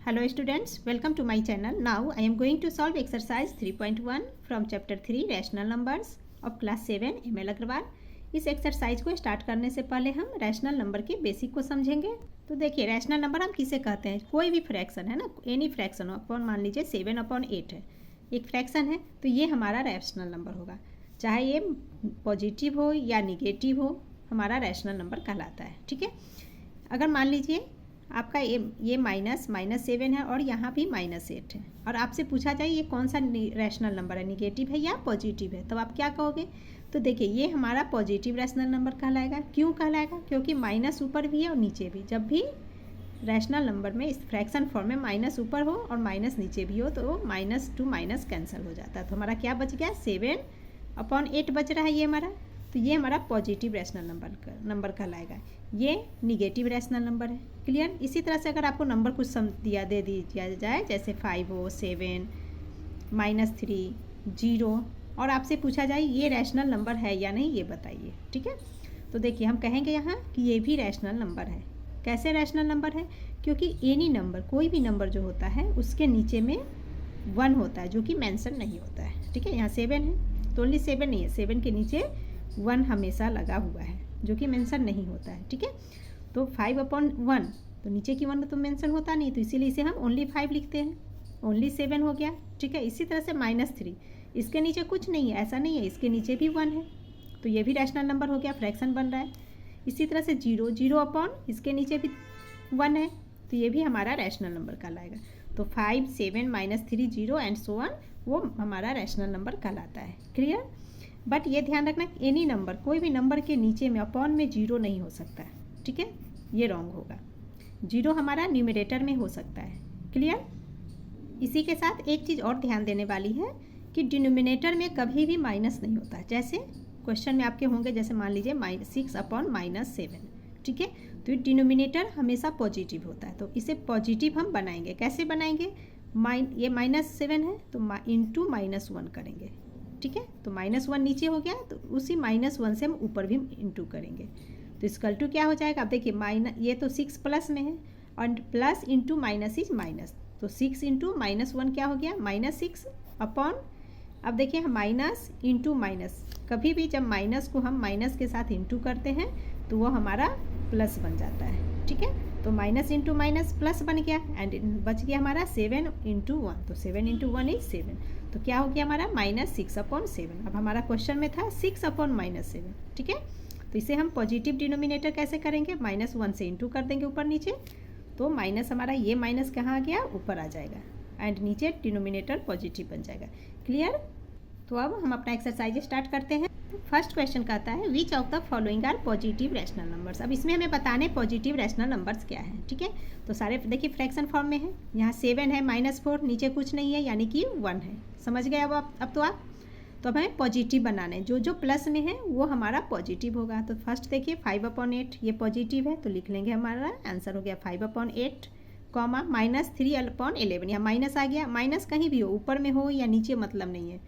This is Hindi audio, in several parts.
Hello students, welcome to my channel. Now I am going to solve exercise 3.1 from chapter 3 rational numbers of class 7 ML Agarwal. इस एक्सरसाइज को स्टार्ट करने से पहले हम रैशनल नंबर के बेसिक को समझेंगे। तो देखिए रैशनल नंबर हम किसे कहते हैं, कोई भी फ्रैक्शन है ना, एनी फ्रैक्शन हो, अपॉन मान लीजिए 7/8 है, एक फ्रैक्शन है तो ये हमारा रैशनल नंबर होगा, चाहे ये पॉजिटिव हो या निगेटिव हो, हमारा रैशनल नंबर कहलाता है। ठीक है, अगर मान लीजिए आपका ये -7 है और यहाँ भी -8 है और आपसे पूछा जाए ये कौन सा रैशनल नंबर है, निगेटिव है या पॉजिटिव है, तो आप क्या कहोगे? तो देखिए ये हमारा पॉजिटिव रैशनल नंबर कहलाएगा। क्यों कहलाएगा? क्योंकि माइनस ऊपर भी है और नीचे भी। जब भी रैशनल नंबर में इस फ्रैक्शन फॉर्म में माइनस ऊपर हो और माइनस नीचे भी हो तो माइनस टू माइनस कैंसिल हो जाता है। तो हमारा क्या बच गया? 7/8 बच रहा है ये हमारा। तो ये हमारा पॉजिटिव रैशनल नंबर कहलाएगा। ये निगेटिव रैशनल नंबर है। क्लियर? इसी तरह से अगर आपको नंबर कुछ दे दिया जाए, जैसे 5 हो, 7, -3, 0 और आपसे पूछा जाए ये रैशनल नंबर है या नहीं, ये बताइए। ठीक है, तो देखिए हम कहेंगे यहाँ कि ये भी रैशनल नंबर है। कैसे रैशनल नंबर है? क्योंकि एनी नंबर, कोई भी नंबर जो होता है उसके नीचे में 1 होता है जो कि मेंशन नहीं होता है। ठीक है, यहाँ 7 है तो ओनली 7 नहीं है, 7 के नीचे 1 हमेशा लगा हुआ है जो कि मेंशन नहीं होता है। ठीक है, तो 5/1 तो नीचे की 1 तो मेंशन होता नहीं, तो इसीलिए इसे हम ओनली 5 लिखते हैं, ओनली 7 हो गया। ठीक है, इसी तरह से -3 इसके नीचे कुछ नहीं है, ऐसा नहीं है, इसके नीचे भी 1 है तो ये भी रैशनल नंबर हो गया, फ्रैक्शन बन रहा है। इसी तरह से 0/0 इसके नीचे भी 1 है तो ये भी हमारा रैशनल नंबर कहलाएगा। तो 5, 7, -3, 0 एंड सो ऑन वो हमारा रैशनल नंबर कहलाता है। क्लियर? बट ये ध्यान रखना, एनी नंबर, कोई भी नंबर के नीचे में अपॉन में 0 नहीं हो सकता है। ठीक है, ये रॉन्ग होगा। 0 हमारा न्यूमरेटर में हो सकता है। क्लियर? इसी के साथ एक चीज़ और ध्यान देने वाली है कि डिनोमिनेटर में कभी भी माइनस नहीं होता है। जैसे क्वेश्चन में आपके होंगे, जैसे मान लीजिए 6/-7। ठीक है, तो ये डिनोमिनेटर हमेशा पॉजिटिव होता है, तो इसे पॉजिटिव हम बनाएंगे। कैसे बनाएंगे? ये -7 है तो इंटू -1 करेंगे। ठीक है, तो -1 नीचे हो गया तो उसी -1 से हम ऊपर भी इंटू करेंगे तो इसकल टू क्या हो जाएगा? अब देखिए ये तो 6 प्लस में है और plus into minus is minus, तो 6 इंटू -1 क्या हो गया? -6 अपॉन, अब देखिए माइनस इंटू माइनस, कभी भी जब माइनस को हम माइनस के साथ इंटू करते हैं तो वो हमारा प्लस बन जाता है। ठीक है, तो माइनस इंटू माइनस प्लस बन गया एंड बच गया हमारा 7 इंटू 1, तो 7 इंटू 1 इज 7, तो क्या हो गया हमारा? -6/7। अब हमारा क्वेश्चन में था 6/-7। ठीक है, तो इसे हम पॉजिटिव डिनोमिनेटर कैसे करेंगे? -1 से इंटू कर देंगे ऊपर नीचे, तो माइनस हमारा ये माइनस कहाँ आ गया? ऊपर आ जाएगा एंड नीचे डिनोमिनेटर पॉजिटिव बन जाएगा। क्लियर? तो अब हम अपना एक्सरसाइज स्टार्ट करते हैं। फर्स्ट क्वेश्चन कहता है which of the following are positive rational numbers. अब इसमें हमें बताने पॉजिटिव रैशनल नंबर्स क्या है। ठीक है, तो सारे देखिए फ्रैक्शन फॉर्म में है। यहाँ 7 है, -4, नीचे कुछ नहीं है यानी कि 1 है। समझ गए अब तो आप? तो अब हमें पॉजिटिव बनाना है, जो जो प्लस में है वो हमारा पॉजिटिव होगा। तो फर्स्ट देखिए 5/8 ये पॉजिटिव है तो लिख लेंगे, हमारा आंसर हो गया 5/8, -3/11। यहाँ माइनस आ गया, माइनस कहीं भी हो, ऊपर में हो या नीचे मतलब नहीं है,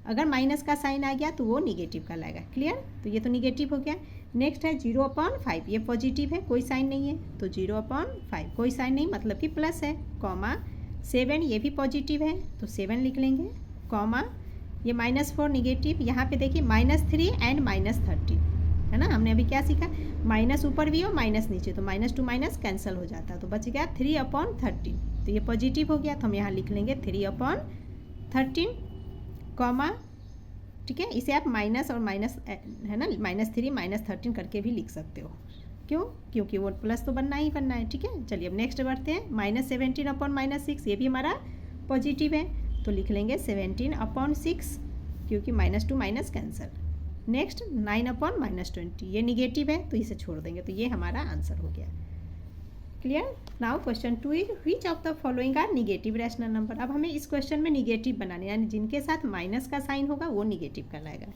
अगर माइनस का साइन आ गया तो वो निगेटिव कहलाएगा। क्लियर? तो ये तो निगेटिव हो गया। नेक्स्ट है 0/5, ये पॉजिटिव है, कोई साइन नहीं है, तो 0/5 कोई साइन नहीं मतलब कि प्लस है, 7 ये भी पॉजिटिव है तो 7 लिख लेंगे, ये -4 निगेटिव। यहाँ पे देखिए -3 एंड -13 है ना, हमने अभी क्या सीखा? माइनस ऊपर भी हो माइनस नीचे, तो माइनस टू माइनस कैंसिल हो जाता है, तो बच गया 3/13, तो ये पॉजिटिव हो गया, तो हम यहाँ लिख लेंगे 3/13, ठीक है, इसे आप माइनस और माइनस है ना, -3 -13 करके भी लिख सकते हो। क्यों? क्योंकि वो प्लस तो बनना ही बनना है। ठीक है, चलिए अब नेक्स्ट बढ़ते हैं। -17/-6 ये भी हमारा पॉजिटिव है तो लिख लेंगे 17/6, क्योंकि minus two minus cancel. Next 9/-20 ये निगेटिव है तो इसे छोड़ देंगे, तो ये हमारा आंसर हो गया। Clear? Now question 2 is which of the following are negative rational number. अब हमें इस क्वेश्चन में निगेटिव बनाने, यानी जिनके साथ माइनस का साइन होगा वो निगेटिव कहलाएगा।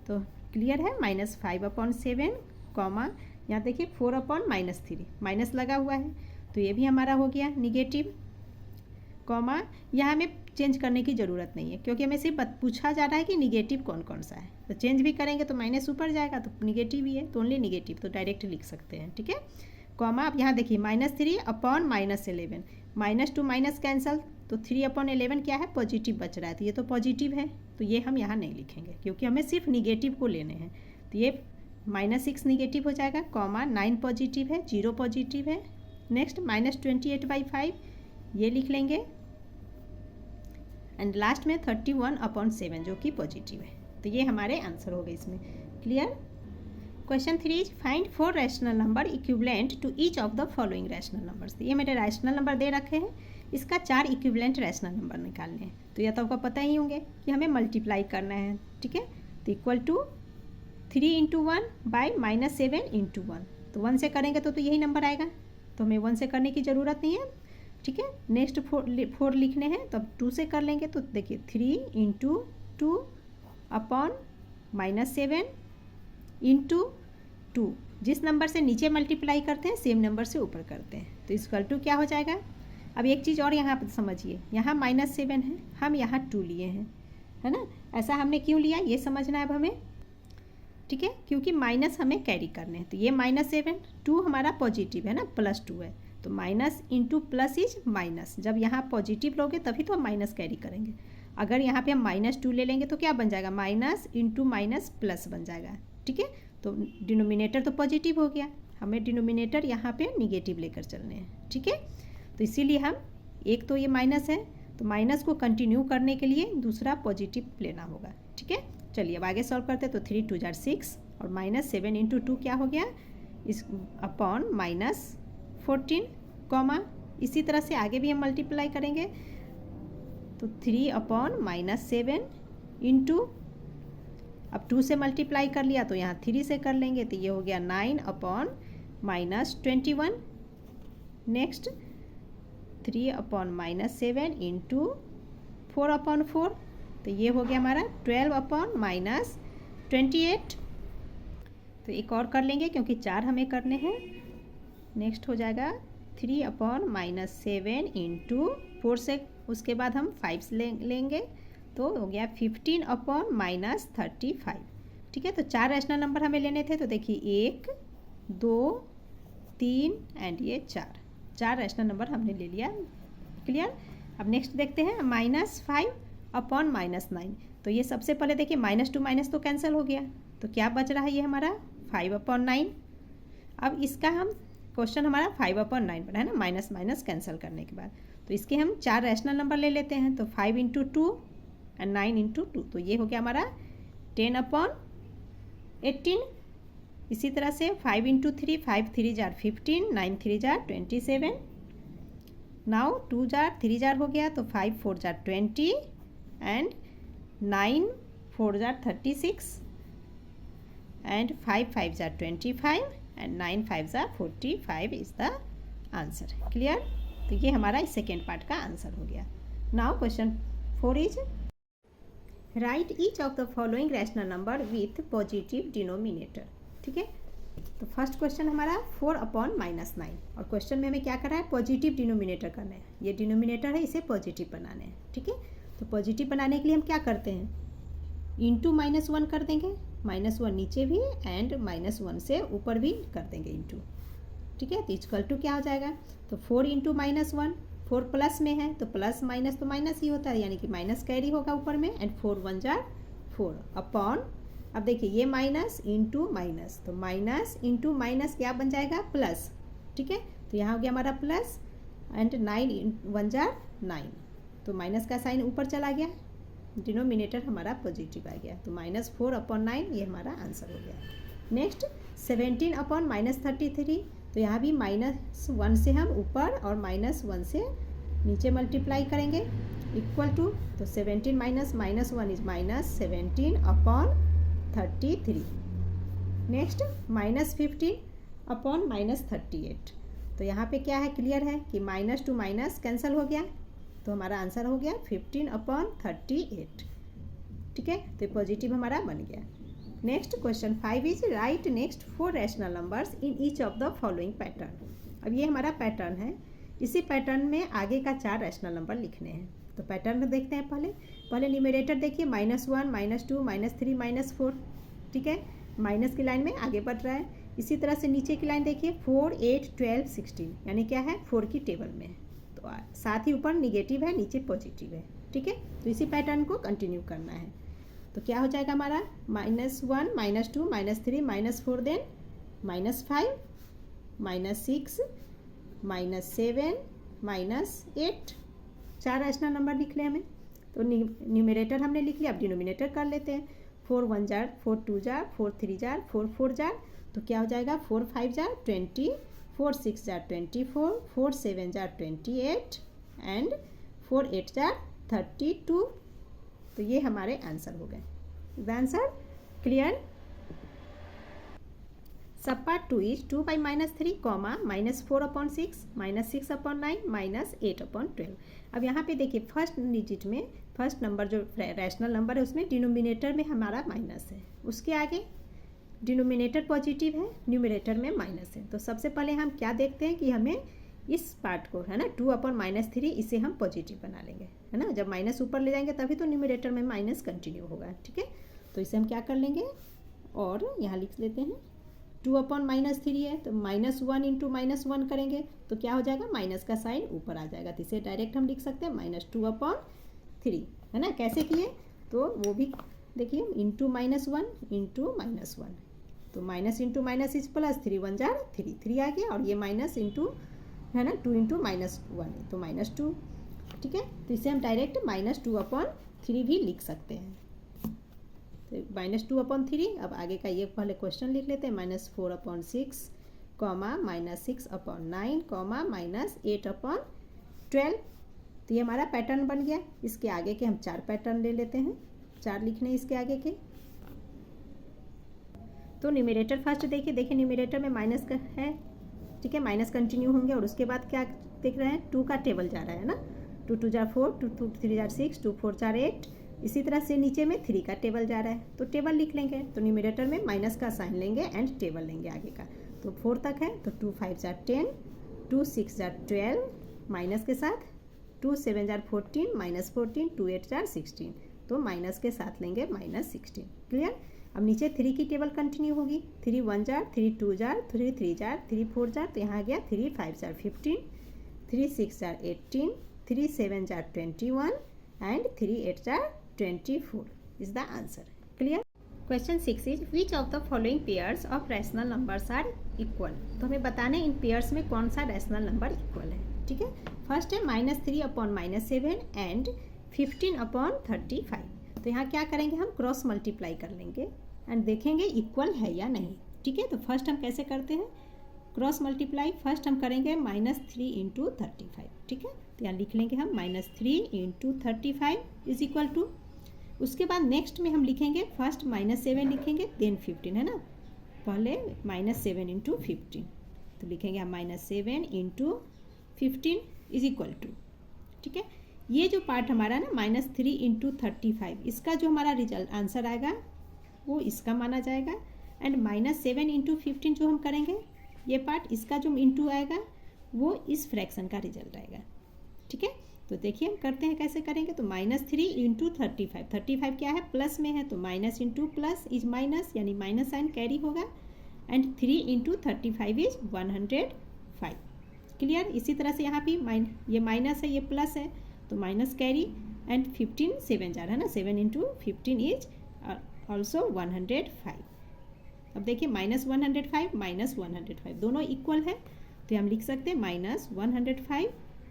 तो क्लियर है, -5/7, यहाँ देखिए 4/-3 माइनस लगा हुआ है तो ये भी हमारा हो गया निगेटिव, यहाँ हमें चेंज करने की ज़रूरत नहीं है क्योंकि हमें सिर्फ पूछा जा रहा है कि निगेटिव कौन कौन सा है, तो चेंज भी करेंगे तो माइनस ऊपर जाएगा तो निगेटिव ही है, तो ओनली निगेटिव, तो डायरेक्ट लिख सकते हैं। ठीक है, कॉमा अब यहाँ देखिए -3/-11, माइनस टू माइनस कैंसल, तो 3/11 क्या है, पॉजिटिव बच रहा है, तो ये तो पॉजिटिव है, तो ये हम यहाँ नहीं लिखेंगे क्योंकि हमें सिर्फ निगेटिव को लेने हैं। तो ये -6 निगेटिव हो जाएगा, कॉमा 9 पॉजिटिव है, 0 पॉजिटिव है। नेक्स्ट -28/5 ये लिख लेंगे, एंड लास्ट में 31/7 जो कि पॉजिटिव है। तो ये हमारे आंसर हो गए इसमें। Clear. Question 3 is find 4 rational number equivalent to each of the following rational numbers. ये मेरे रैशनल नंबर दे रखे हैं, इसका 4 इक्विवेलेंट रैशनल नंबर निकालने हैं। तो यह तो आपको पता ही होंगे कि हमें मल्टीप्लाई करना है, ठीक है। तो इक्वल टू 3 × 1 बाई -7 × 1, तो 1 से करेंगे तो यही नंबर आएगा, तो हमें 1 से करने की ज़रूरत नहीं है, ठीक है। नेक्स्ट 4 लिखने हैं, तो अब 2 से कर लेंगे, तो देखिए 3 × 2 अपॉन -7 × 2, जिस नंबर से नीचे मल्टीप्लाई करते हैं सेम नंबर से ऊपर करते हैं, तो इक्वल टू क्या हो जाएगा। अब एक चीज़ और यहाँ पर समझिए, यहाँ -7 है, हम यहाँ 2 लिए हैं, है ना। ऐसा हमने क्यों लिया ये समझना है अब हमें, ठीक है, क्योंकि माइनस हमें कैरी करने हैं। तो ये -7, 2 हमारा पॉजिटिव है ना, +2 है, तो minus into plus is minus. जब यहाँ पॉजिटिव लोगे तभी तो हम माइनस कैरी करेंगे। अगर यहाँ पे हम -2 ले लेंगे तो क्या बन जाएगा, माइनस इंटू माइनस प्लस बन जाएगा, ठीक है। तो डिनोमिनेटर तो पॉजिटिव हो गया, हमें डिनोमिनेटर यहाँ पे निगेटिव लेकर चलने हैं, ठीक है। तो इसीलिए हम एक तो ये माइनस है, तो माइनस को कंटिन्यू करने के लिए दूसरा पॉजिटिव लेना होगा, ठीक है। चलिए अब आगे सॉल्व करते हैं। तो 3 × 2 = 6 और -7 × 2 क्या हो गया, इस अपॉन -14, कॉमा इसी तरह से आगे भी हम मल्टीप्लाई करेंगे। तो 3/-7 इंटू, अब 2 से मल्टीप्लाई कर लिया तो यहाँ 3 से कर लेंगे, तो ये हो गया 9/-21। नेक्स्ट 3/-7 इंटू 4/4, तो ये हो गया हमारा 12/-28। तो एक और कर लेंगे क्योंकि 4 हमें करने हैं। नेक्स्ट हो जाएगा 3/-7 इंटू 4 से उसके बाद हम 5 लेंगे, तो हो गया 15/-35, ठीक है। तो 4 रैशनल नंबर हमें लेने थे, तो देखिए 1, 2, 3 एंड ये 4 रैशनल नंबर हमने ले लिया। क्लियर। अब नेक्स्ट देखते हैं -5/-9। तो ये सबसे पहले देखिए -2 माइनस तो कैंसिल हो गया, तो क्या बच रहा है ये हमारा 5/9। अब इसका हम क्वेश्चन हमारा 5/9 बना है ना, माइनस माइनस कैंसिल करने के बाद। तो इसके हम 4 रैशनल नंबर ले लेते हैं, तो 5 × 2 एंड 9 × 2, तो ये हो गया हमारा 10/18। इसी तरह से 5 × 3, 5 × 3 = 15, 9 × 3 = 27। नाउ 2 जार 3 जार हो गया, तो 5 × 4 = 20 and 9 × 4 = 36 and 5 × 5 = 25 and 9 × 5 = 45 is the answer. Clear. तो ये हमारा सेकेंड पार्ट का आंसर हो गया। Now question 4 is right each of the following rational number with positive denominator, ठीक है। तो फर्स्ट क्वेश्चन हमारा 4/-9, और क्वेश्चन में हमें क्या करना है, पॉजिटिव डिनोमिनेटर करना है। ये डिनोमिनेटर है, इसे पॉजिटिव बनाना है, ठीक है। तो पॉजिटिव बनाने के लिए हम क्या करते हैं, इंटू -1 कर देंगे, -1 नीचे भी एंड -1 से ऊपर भी कर देंगे इंटू, ठीक है। तो इक्वल टू क्या हो जाएगा, तो 4 × -1, 4 प्लस में है तो प्लस माइनस तो माइनस ही होता है, यानी कि माइनस कैरी होगा ऊपर में, एंड 4 × 1 = 4 अपॉन, अब देखिए ये माइनस इंटू माइनस, तो माइनस इंटू माइनस क्या बन जाएगा, प्लस, ठीक है। तो यहाँ हो गया हमारा प्लस एंड 9 × 1 = 9, तो माइनस का साइन ऊपर चला गया, डिनोमिनेटर हमारा पॉजिटिव आ गया, तो -4/9 ये हमारा आंसर हो गया। नेक्स्ट 17/-33, तो यहाँ भी -1 से हम ऊपर और -1 से नीचे मल्टीप्लाई करेंगे, इक्वल टू, तो 17 - -1 इज -17/33। नेक्स्ट -15/-38, तो यहाँ पे क्या है, क्लियर है कि -2 माइनस कैंसिल हो गया, तो हमारा आंसर हो गया 15/38, ठीक है। तो पॉजिटिव हमारा बन गया। Next question 5 is right next 4 rational numbers in each of the following pattern. अब ये हमारा पैटर्न है, इसी पैटर्न में आगे का 4 रैशनल नंबर लिखने हैं। तो पैटर्न देखते हैं, पहले न्यूमरेटर देखिए, -1, -2, -3, -4, ठीक है। माइनस की लाइन में आगे बढ़ रहा है। इसी तरह से नीचे की लाइन देखिए 4, 8, 12, 16, यानी क्या है, 4 की टेबल में है। तो तो साथ ही ऊपर निगेटिव है, नीचे पॉजिटिव है, ठीक है। तो इसी पैटर्न को कंटिन्यू करना है। तो क्या हो जाएगा हमारा -1 -2 -3 -4 देन -5 -6 -7 -8 4 रैशनल नंबर लिख लें हमें। तो न्यूमरेटर हमने लिख लिया, अब डिनोमिनेटर कर लेते हैं। 4 1 जार, 4 2 जार, 4 3 जार, 4 4 जार, तो क्या हो जाएगा 4 5 jar 20, 4 6 jar 24, 4 7 jar 28 and 4 8 jar 32। तो ये हमारे आंसर हो गए। The answer clear. Sub part 2 is 2 by -3, -4/6, -6/9, -8/12। अब यहाँ पे देखिए फर्स्ट डिजिट में फर्स्ट नंबर जो रैशनल नंबर है उसमें डिनोमिनेटर में हमारा माइनस है, उसके आगे डिनोमिनेटर पॉजिटिव है, न्यूमरेटर में माइनस है। तो सबसे पहले हम क्या देखते हैं कि हमें इस पार्ट को है ना 2/-3 इसे हम पॉजिटिव बना लेंगे, है ना। जब माइनस ऊपर ले जाएंगे तभी तो न्यूमरेटर में माइनस कंटिन्यू होगा, ठीक है। तो इसे हम क्या कर लेंगे और यहाँ लिख लेते हैं 2/-3 है तो -1 × -1 करेंगे तो क्या हो जाएगा, माइनस का साइन ऊपर आ जाएगा। तो इसे डायरेक्ट हम लिख सकते हैं -2/3, है ना। कैसे किए तो वो भी देखिए इंटू -1 × -1, तो minus into minus is plus, 3 1 jar 3 आ गया, और ये माइनस इंटू है ना 2 × -1 तो -2, ठीक है। तो इसे हम डायरेक्ट -2/3 भी लिख सकते हैं। तो -2/3। अब आगे का ये पहले क्वेश्चन लिख लेते हैं, -4/6, -6/9, -8/12। तो ये हमारा पैटर्न बन गया। इसके आगे के हम 4 पैटर्न ले लेते हैं, 4 लिखने इसके आगे के। तो न्यूमरेटर फर्स्ट देखिए न्यूमरेटर में माइनस का है, ठीक है, माइनस कंटिन्यू होंगे। और उसके बाद क्या देख रहे हैं 2 का टेबल जा रहा है ना, 2 2 जार 4, 2 3 जार 6, 2 4 जार 8। इसी तरह से नीचे में 3 का टेबल जा रहा है तो टेबल लिख लेंगे। तो न्यूमरेटर में माइनस का साइन लेंगे एंड टेबल लेंगे आगे का। तो 4 तक है तो 2 5 जार 10, 2 6 जार 12 माइनस के साथ, 2 7 जार 14 -14, 2 8 जार 16, तो माइनस के साथ लेंगे -16। क्लियर। अब नीचे 3 की टेबल कंटिन्यू होगी, 3 1 जार, 3 2 जार, 3 3 जार, 3 4 जार, तो यहाँ आ गया 3 5 जार 15, 3 6 जार 18, 3 7 जार 21 एंड 3 8 जार 24 is the answer. Clear. Question 6 is which of the following pairs of rational numbers are equal. तो हमें बताना है इन पेयर्स में कौन सा रैशनल नंबर इक्वल है, ठीक है। फर्स्ट है -3/-7 एंड 15/35। तो यहाँ क्या करेंगे हम क्रॉस मल्टीप्लाई कर लेंगे एंड देखेंगे इक्वल है या नहीं, ठीक है। तो फर्स्ट हम कैसे करते हैं क्रॉस मल्टीप्लाई, फर्स्ट हम करेंगे -3 × 35, ठीक है। तो यहाँ लिख लेंगे हम -3 × 35 इज इक्वल टू, उसके बाद नेक्स्ट में हम लिखेंगे फर्स्ट -7 लिखेंगे देन 15, है ना। पहले -7 × 15, तो लिखेंगे हम -7 × 15 इज इक्वल टू, ठीक है। ये जो पार्ट हमारा ना -3 × 35, इसका जो हमारा रिजल्ट आंसर आएगा वो इसका माना जाएगा। एंड -7 × 15 जो हम करेंगे ये पार्ट, इसका जो इंटू आएगा वो इस फ्रैक्शन का रिजल्ट आएगा, ठीक है। तो देखिए हम करते हैं कैसे करेंगे। तो -3 × 35, 35 क्या है प्लस में है तो minus into plus is minus, यानी माइनस साइन कैरी होगा। And 3 × 35 is 105। क्लियर। इसी तरह से यहाँ भी ये माइनस है ये प्लस है तो माइनस कैरी एंड 15 7 जार है ना, 7 × 15 इज ऑल्सो 105। अब देखिए -105 -105 दोनों इक्वल है तो हम लिख सकते हैं -105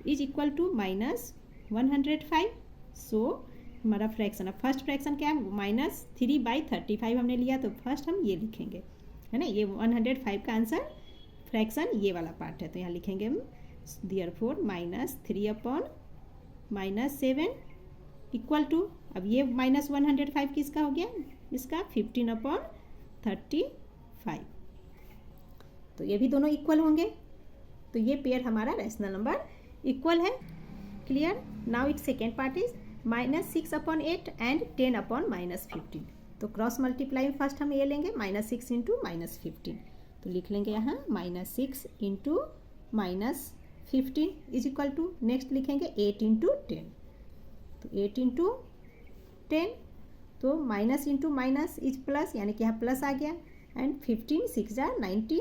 इज इक्वल टू -105। सो हमारा फ्रैक्शन, अब फर्स्ट फ्रैक्शन क्या है -3/35 हमने लिया तो फर्स्ट हम ये लिखेंगे, है ना। ये 105 का आंसर फ्रैक्शन ये वाला पार्ट है तो यहाँ लिखेंगे हम देयरफॉर -3/-7 इक्वल टू, अब ये -105 किसका हो गया, इसका 15/35। तो ये भी दोनों इक्वल होंगे तो ये पेयर हमारा रैशनल नंबर इक्वल है। Clear. Now it second part is -6/8 and 10/-15। तो क्रॉस मल्टीप्लाई फर्स्ट हम ये लेंगे -6 × -15, तो लिख लेंगे यहाँ -6 × -15 इज इक्वल टू, नेक्स्ट लिखेंगे 8 × 10, तो 8 × 10, तो minus into minus is plus, यानी कि यहाँ प्लस आ गया। And 15 6 jar 90।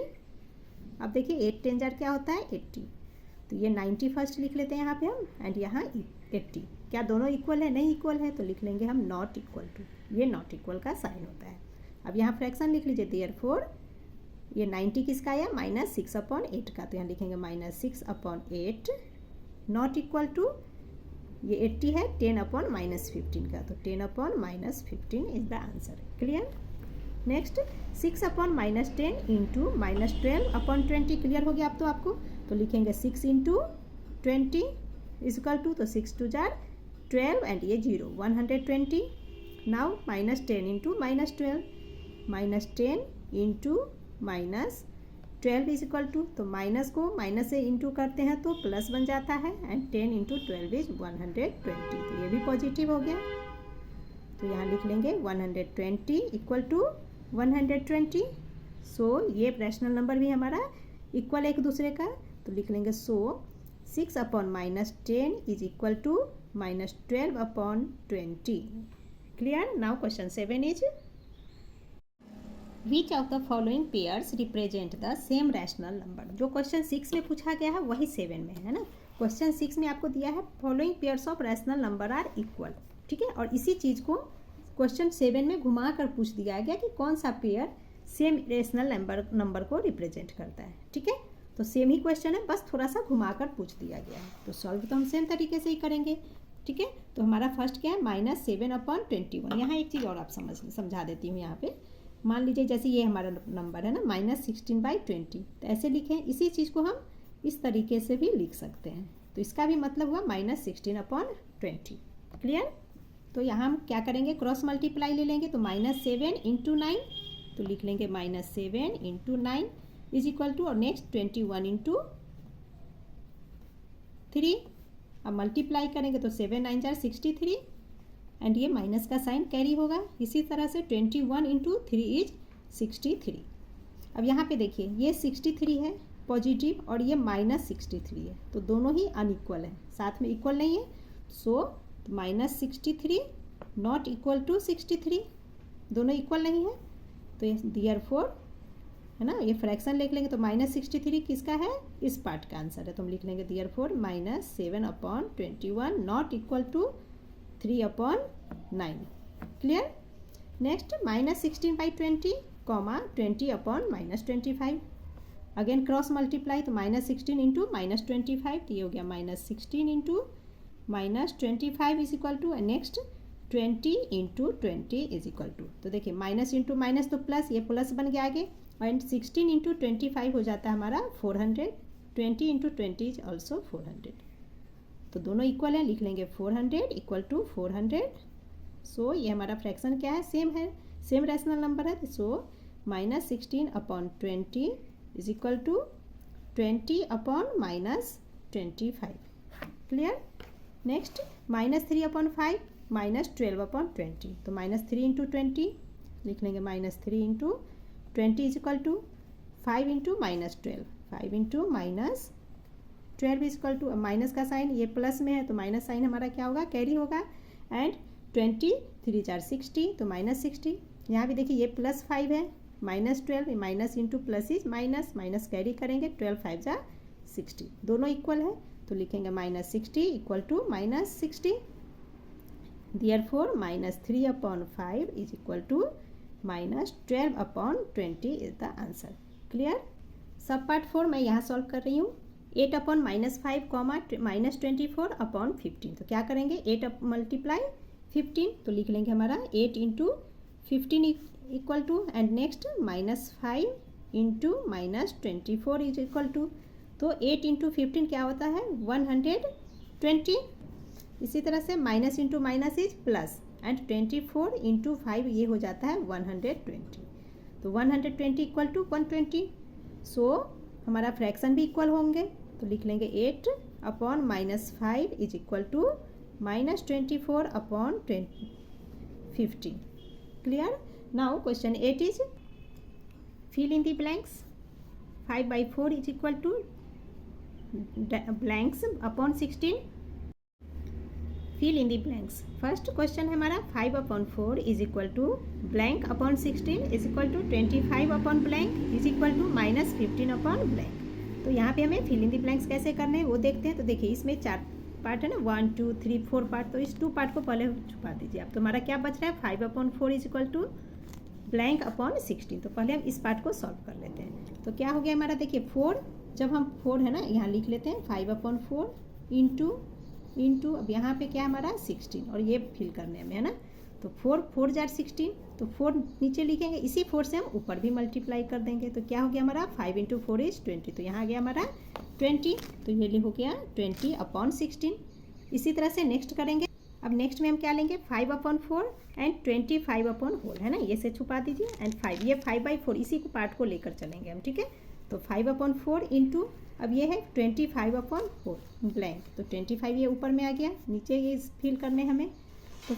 अब देखिए 8 10 जार क्या होता है 80, तो ये 90 फर्स्ट लिख लेते हैं यहाँ पे हम, एंड यहाँ 80। क्या दोनों इक्वल है? नहीं इक्वल है, तो लिख लेंगे हम नॉट इक्वल टू। ये नॉट इक्वल का साइन होता है। अब यहाँ फ्रैक्शन लिख लीजिए, देयरफॉर ये 90 किसका आया? -6/8 का, तो यहाँ लिखेंगे -6/8 नॉट इक्वल टू, ये 80 है 10/-15 का, तो 10/-15 is the answer. Clear? Next 6/-10 into -12/20 clear हो गया अब तो आपको, तो लिखेंगे 6 इंटू 20 इजकल टू, तो 6 2 जार 12 एंड ये 0 120। Now -10 into -12, -10 into -12 is equal to, तो माइनस को माइनस से इंटू करते हैं तो प्लस बन जाता है, एंड 10 इंटू 12 इज 120, तो ये भी पॉजिटिव हो गया। तो यहाँ लिख लेंगे 120 इक्वल टू 120। सो ये रैशनल नंबर भी हमारा इक्वल एक दूसरे का, तो लिख लेंगे so 6/-10 is equal to -12/20। Clear? Now question 7 is which of the following pairs represent the same rational number. जो क्वेश्चन 6 में पूछा गया है वही 7 में है ना। क्वेश्चन 6 में आपको दिया है following pairs of rational number are equal, ठीक है, और इसी चीज़ को क्वेश्चन 7 में घुमा कर पूछ दिया गया कि कौन सा पेयर सेम रैशनल नंबर को रिप्रेजेंट करता है, ठीक है। तो सेम ही क्वेश्चन है, बस थोड़ा सा घुमा कर पूछ दिया गया है, तो सॉल्व तो हम सेम तरीके से ही करेंगे, ठीक है। तो हमारा फर्स्ट क्या है? -7/21। यहाँ एक चीज़ और आप समझा देती हूँ। यहाँ पे मान लीजिए जैसे ये हमारा नंबर है ना -16/20, तो ऐसे लिखें। इसी चीज़ को हम इस तरीके से भी लिख सकते हैं, तो इसका भी मतलब हुआ -16/20। क्लियर? तो यहाँ हम क्या करेंगे? क्रॉस मल्टीप्लाई ले लेंगे, तो -7 × 9, तो लिख लेंगे -7 × 9 इज इक्वल टू, और नेक्स्ट 21 × 3। अब मल्टीप्लाई करेंगे तो 7 9 जार 63, एंड ये माइनस का साइन कैरी होगा। इसी तरह से 21 × 3 इज 63। अब यहाँ पे देखिए ये 63 है पॉजिटिव और ये -63 है, तो दोनों ही अनइक्वल है, साथ में इक्वल नहीं है। सो -63 नॉट इक्वल टू 63, दोनों इक्वल नहीं है, तो ये देयरफॉर है ना, ये फ्रैक्शन लिख लेंगे, तो -63 किसका है? इस पार्ट का आंसर है, तो हम लिख लेंगे therefore -7/21 not equal to 3/9। Clear? Next -16/20, 20/-25। Again cross multiply, तो -16 × -25, तो ये हो गया -16 × -25 is equal to, next 20 × 20 is equal to. तो देखिए माइनस इंटू माइनस तो प्लस, ये प्लस बन गया आगे, एंड 16 × 25 हो जाता है हमारा 400, 20 × 20 इज ऑल्सो 400, तो दोनों इक्वल है, लिख लेंगे 400 इक्वल टू 400। सो ये हमारा फ्रैक्शन क्या है? सेम है, सेम रैशनल नंबर है। So -16/20 is equal to 20/-25। Clear? Next -3/5 -12/20, तो -3 × 20 लिख लेंगे -3 × 20 is equal to 5 × -12, 5 × -12 is equal to, minus का साइन ये प्लस में है, तो माइनस साइन हमारा क्या होगा? कैरी होगा, एंड 20 3 4 60, तो -60। यहाँ भी देखिए ये +5 है, -12, minus into plus is minus, minus carry करेंगे, 12 5 जा 60, दोनों इक्वल है, तो लिखेंगे -60 equal to -60। Therefore -3/5 is equal to -12/20 is the answer. Clear? Sub part 4 मैं यहाँ सॉल्व कर रही हूँ। 8/-5, -24/15, तो क्या करेंगे? 8 मल्टीप्लाई 15, तो लिख लेंगे हमारा 8 × 15 equal to, and next -5 × -24 is equal to, तो 8 × 15 क्या होता है? 120। इसी तरह से minus into minus is plus, and 24 × 5 ये हो जाता है 120, तो 120 इक्वल टू 120। सो हमारा फ्रैक्शन भी इक्वल होंगे, तो लिख लेंगे 8/-5 is equal to -24/15। Clear? Now question 8 is fill in the blanks. 5/4 is equal to blanks upon 16। Fill in the blanks. First question है हमारा 5/4 is equal to blank upon 16 is equal to 25 upon blank is equal to -15 upon blank. तो यहाँ पे हमें फिल इन द ब्लैंक्स कैसे करने हैं वो देखते हैं। तो देखिए इसमें 4 पार्ट है ना, 1 2 3 4 पार्ट, तो इस 2 पार्ट को पहले छुपा दीजिए। अब तो हमारा क्या बच रहा है, 5/4 is equal to blank upon 16। तो पहले हम इस पार्ट को सॉल्व कर लेते हैं। तो क्या हो गया हमारा, देखिए 4, जब हम 4 है ना यहाँ लिख लेते हैं 5/4 इंटू अब यहाँ पे क्या हमारा 16, और ये फिल करने हमें है ना। तो 4 जार 16, तो 4 नीचे लिखेंगे, इसी 4 से हम ऊपर भी मल्टीप्लाई कर देंगे। तो क्या हो गया हमारा 5 × 4 = 20। तो यहाँ आ गया हमारा 20, तो ये हो गया 20/16। इसी तरह से नेक्स्ट करेंगे। अब नेक्स्ट में हम क्या लेंगे, 5/4 एंड 25/होल है ना, ये से छुपा दीजिए एंड 5, ये 5/4 इसी को पार्ट को लेकर चलेंगे हम, ठीक है। तो 5/4 इंटू अब ये है 25/4 ब्लैंक, तो 25 ये ऊपर में आ गया, नीचे ये फिल करने हमें। तो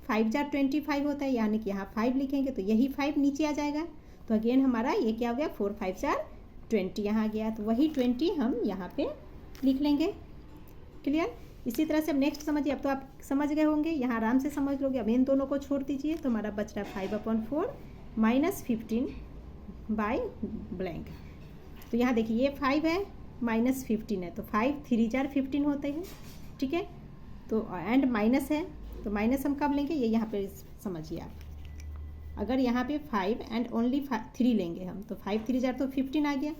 5 जार 25 होता है, यानी कि यहाँ 5 लिखेंगे तो यही 5 नीचे आ जाएगा। तो अगेन हमारा ये क्या हो गया, 4 5 जार 20 यहाँ आ गया, तो वही 20 हम यहाँ पे लिख लेंगे। क्लियर। इसी तरह से अब नेक्स्ट समझिए। अब तो आप समझ गए होंगे, यहाँ आराम से समझ लोगे। अब इन दोनों को छोड़ दीजिए, तो हमारा बच रहा है 5/4 माइनस 15 बाई ब्लैंक। तो यहाँ देखिए ये 5 है माइनस 15 है, तो 5 3 जार 15 होते हैं, ठीक है। तो एंड माइनस है, तो माइनस हम कब लेंगे, ये यहाँ पे समझिए आप। अगर यहाँ पे 5 एंड ओनली 3 लेंगे हम, तो 5 3 जार तो 15 आ गया,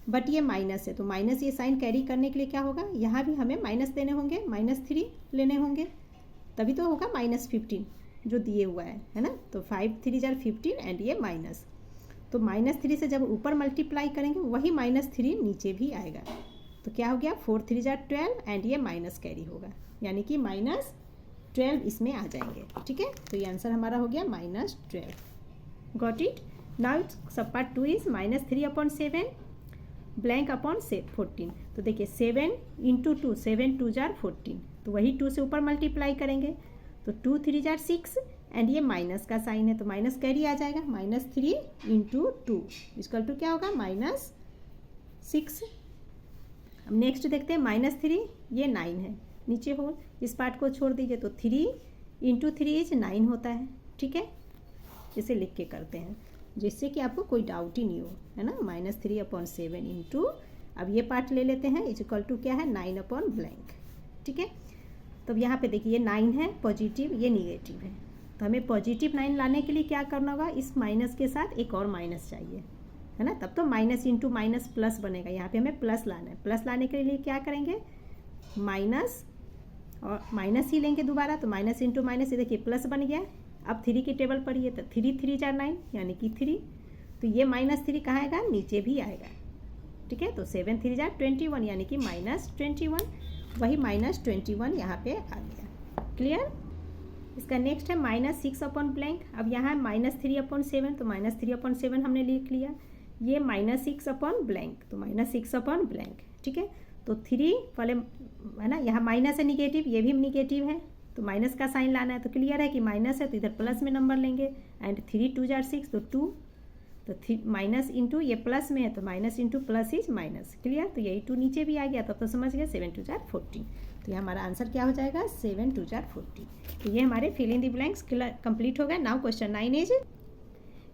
बट ये माइनस है, तो माइनस ये साइन कैरी करने के लिए क्या होगा, यहाँ भी हमें माइनस देने होंगे, -3 लेने होंगे, तभी तो होगा -15 जो दिए हुआ है ना। तो 5 3 जार 15 एंड ये माइनस, तो -3 से जब ऊपर मल्टीप्लाई करेंगे वही -3 नीचे भी आएगा। तो क्या हो गया, 4 3 जार 12 एंड ये माइनस कैरी होगा, यानी कि -12 इसमें आ जाएंगे, ठीक है। तो ये आंसर हमारा हो गया -12। Got it. नाउ सब पार्ट 2 इज -3/7 ब्लैंक अपॉन 14। तो देखिए 7 × 2, 7 2 जार 14, तो वही 2 से ऊपर मल्टीप्लाई करेंगे, तो 2 3 जार 6 एंड ये माइनस का साइन है, तो माइनस कैरी आ जाएगा, -3 × 2 इसका टू क्या होगा -6। अब नेक्स्ट देखते हैं -3, ये 9 है, नीचे हो इस पार्ट को छोड़ दीजिए, तो 3 × 3 = 9 होता है, ठीक है। इसे लिख के करते हैं जिससे कि आपको कोई डाउट ही नहीं हो, है ना। -3/7 इंटू, अब ये पार्ट ले लेते हैं, इक्वल टू क्या है 9/ ब्लैंक, ठीक है। तो अब यहाँ पे देखिए ये 9 है पॉजिटिव, ये निगेटिव है, तो हमें पॉजिटिव 9 लाने के लिए क्या करना होगा, इस माइनस के साथ एक और माइनस चाहिए, है ना, तब तो माइनस इंटू माइनस प्लस बनेगा। यहाँ पे हमें प्लस लाना है, प्लस लाने के लिए क्या करेंगे, माइनस और माइनस ही लेंगे दोबारा, तो माइनस इंटू माइनस, ये देखिए प्लस बन गया। अब 3 की टेबल पढ़िए, तो 3 3 जार 9 यानी कि 3, तो ये -3 कहाँ आएगा, नीचे भी आएगा, ठीक है। तो 7 3 जार 21 यानी कि -21, वही -21 यहाँ पे आ गया। क्लियर। इसका नेक्स्ट है -6/ ब्लैंक। अब यहाँ है -3/7, तो -3/7 हमने लिख लिया, ये -6/ ब्लैंक, तो -6/ ब्लैंक, ठीक है। तो 3 पहले है ना, यहाँ माइनस है निगेटिव, ये भी निगेटिव है, तो माइनस का साइन लाना है। तो क्लियर है कि माइनस है, तो इधर प्लस में नंबर लेंगे, एंड 3 2 जार 6, तो 2, तो माइनस इंटू ये प्लस में है, तो minus into plus is minus. Clear. तो यही 2 नीचे भी आ गया, तब तो समझ गया 7 2 जार 14। तो ये हमारा आंसर क्या हो जाएगा, 7 2 जार 14। तो ये हमारे fill in the blanks complete हो गया। Now question 9 is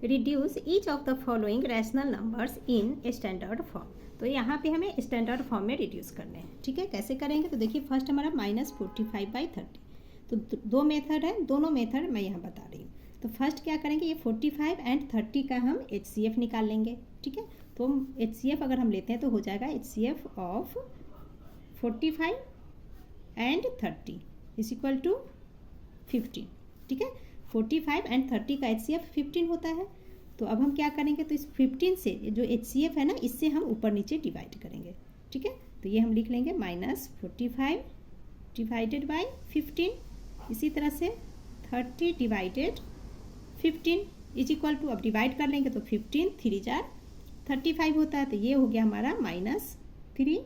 reduce each of the following rational numbers in a standard form. तो यहाँ पे हमें स्टैंडर्ड फॉर्म में रिड्यूस करने हैं, ठीक है। कैसे करेंगे, तो देखिए फर्स्ट हमारा -45/30, तो 2 मेथड है, दोनों मेथड मैं यहाँ बता रही हूँ। तो फर्स्ट क्या करेंगे, ये 45 एंड 30 का हम HCF निकाल लेंगे, ठीक है। तो HCF अगर हम लेते हैं तो हो जाएगा HCF of 45 and 30 is equal to 15, ठीक है। 45 एंड 30 का HCF 15 होता है। तो अब हम क्या करेंगे, तो इस 15 से जो HCF है ना, इससे हम ऊपर नीचे डिवाइड करेंगे, ठीक है। तो ये हम लिख लेंगे -45 डिवाइडेड बाई 15, इसी तरह से 30 डिवाइडेड 15 इज इक्वल टू, अब डिवाइड कर लेंगे तो 15 3 जार 35 होता है, तो ये हो गया हमारा -3,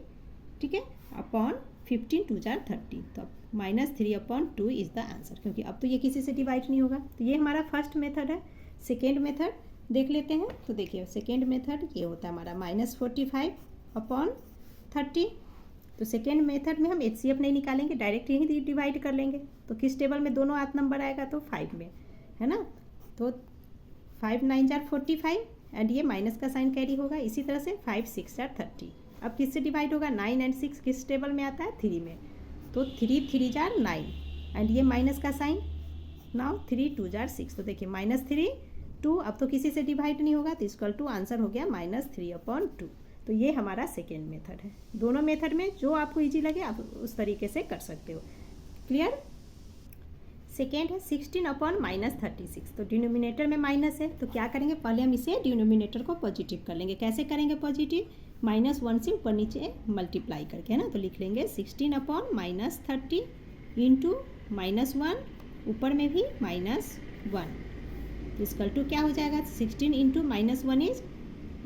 ठीक है, अपॉन 15 2 जार 30, तो -3/2 इज द आंसर, क्योंकि अब तो ये किसी से डिवाइड नहीं होगा। तो ये हमारा फर्स्ट मेथड है। सेकेंड मेथड देख लेते हैं। तो देखिए सेकेंड मेथड ये होता है हमारा -45/30। तो सेकेंड मेथड में हम HCF नहीं निकालेंगे, डायरेक्ट यही डिवाइड कर लेंगे। तो किस टेबल में दोनों आठ नंबर आएगा, तो 5 में, है ना। तो 5 9 जार 45 एंड ये माइनस का साइन कैरी होगा, इसी तरह से 5 6 जार 30। अब किससे डिवाइड होगा, 9 एंड 6 किस टेबल में आता है, 3 में, तो 3 3 जार 9 एंड ये माइनस का साइन, नाउ 3 2 जार 6, तो देखिए -3 2, अब तो किसी से डिवाइड नहीं होगा तो इक्वल टू आंसर हो गया -3/2। तो ये हमारा सेकेंड मेथड है। दोनों मेथड में जो आपको इजी लगे आप उस तरीके से कर सकते हो। क्लियर। सेकेंड है 16/-36, तो डिनोमिनेटर में माइनस है तो क्या करेंगे, पहले हम इसे डिनोमिनेटर को पॉजिटिव कर लेंगे। कैसे करेंगे पॉजिटिव, -1 से ऊपर नीचे मल्टीप्लाई करके, है ना। तो लिख लेंगे 16/-30 इंटू -1, ऊपर में भी -1, इक्वल टू क्या हो जाएगा, 16 इंटू -1 इज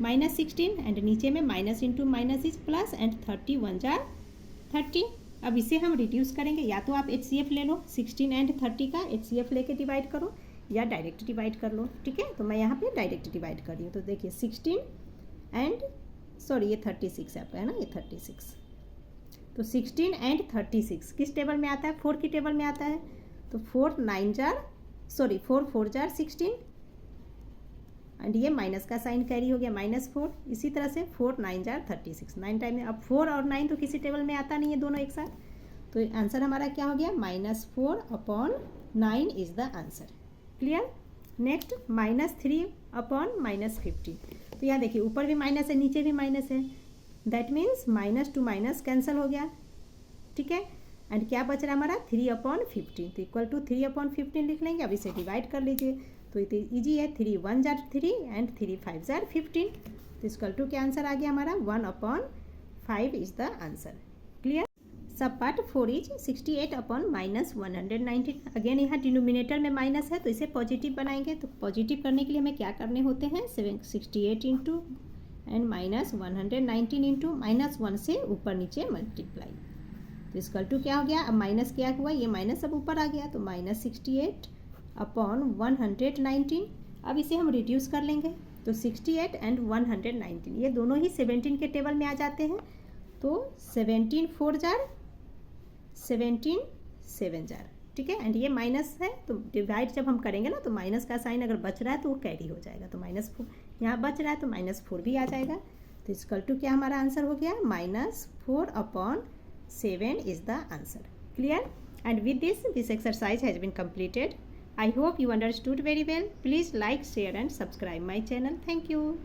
-16 एंड नीचे में minus into minus is plus and 31 jar 30। अब इसे हम रिड्यूस करेंगे, या तो आप HCF ले लो, 16 एंड 30 का HCF लेके डिवाइड करो या डायरेक्ट डिवाइड कर लो, ठीक है। तो मैं यहाँ पे डायरेक्ट डिवाइड कर रही हूँ। तो देखिए 16 एंड सॉरी ये 36 है आपका, है ना, ये 36, तो 16 एंड 36 किस टेबल में आता है, 4 की टेबल में आता है। तो 4 4 जार 16 एंड ये माइनस का साइन कैरी हो गया -4। इसी तरह से 4 9 जार 36, 9 टाइम में, अब 4 और 9 तो किसी टेबल में आता नहीं है दोनों एक साथ, तो आंसर हमारा क्या हो गया, -4/9 is the answer. Clear. Next -3/-15, तो यहाँ देखिए ऊपर भी माइनस है नीचे भी माइनस है, that means minus two minus cancel हो गया, ठीक है। एंड क्या बच रहा है हमारा 3/15, तो इक्वल टू 3/15 लिख लेंगे। अब इसे डिवाइड कर लीजिए तो इजी है, 3 1 जार 3 एंड 3 5 जार 15, तो इक्वल टू क्या आंसर आ गया हमारा 1/5 is the answer. Clear. Sub part 4 is 68/-119। Again यहाँ डिनोमिनेटर में माइनस है तो इसे पॉजिटिव बनाएंगे। तो पॉजिटिव करने के लिए हमें क्या करने होते हैं, 68 इंटू एंड -119 इंटू -1 से ऊपर नीचे मल्टीप्लाई, तो इक्वल टू क्या हो गया, अब माइनस क्या हुआ, ये माइनस अब ऊपर आ गया, तो -68/119। अब इसे हम रिड्यूस कर लेंगे, तो 68 एंड 119 ये दोनों ही 17 के टेबल में आ जाते हैं, तो 17 4 जार 17 7 जार, ठीक है। एंड ये माइनस है तो डिवाइड जब हम करेंगे ना तो माइनस का साइन अगर बच रहा है तो वो कैरी हो जाएगा, तो -4 यहाँ बच रहा है तो -4 भी आ जाएगा, तो इक्वल टू क्या हमारा आंसर हो गया, -4/7 is the answer. Clear? And with this exercise has been completed. I hope you understood very well. Please like, share and subscribe my channel. Thank you.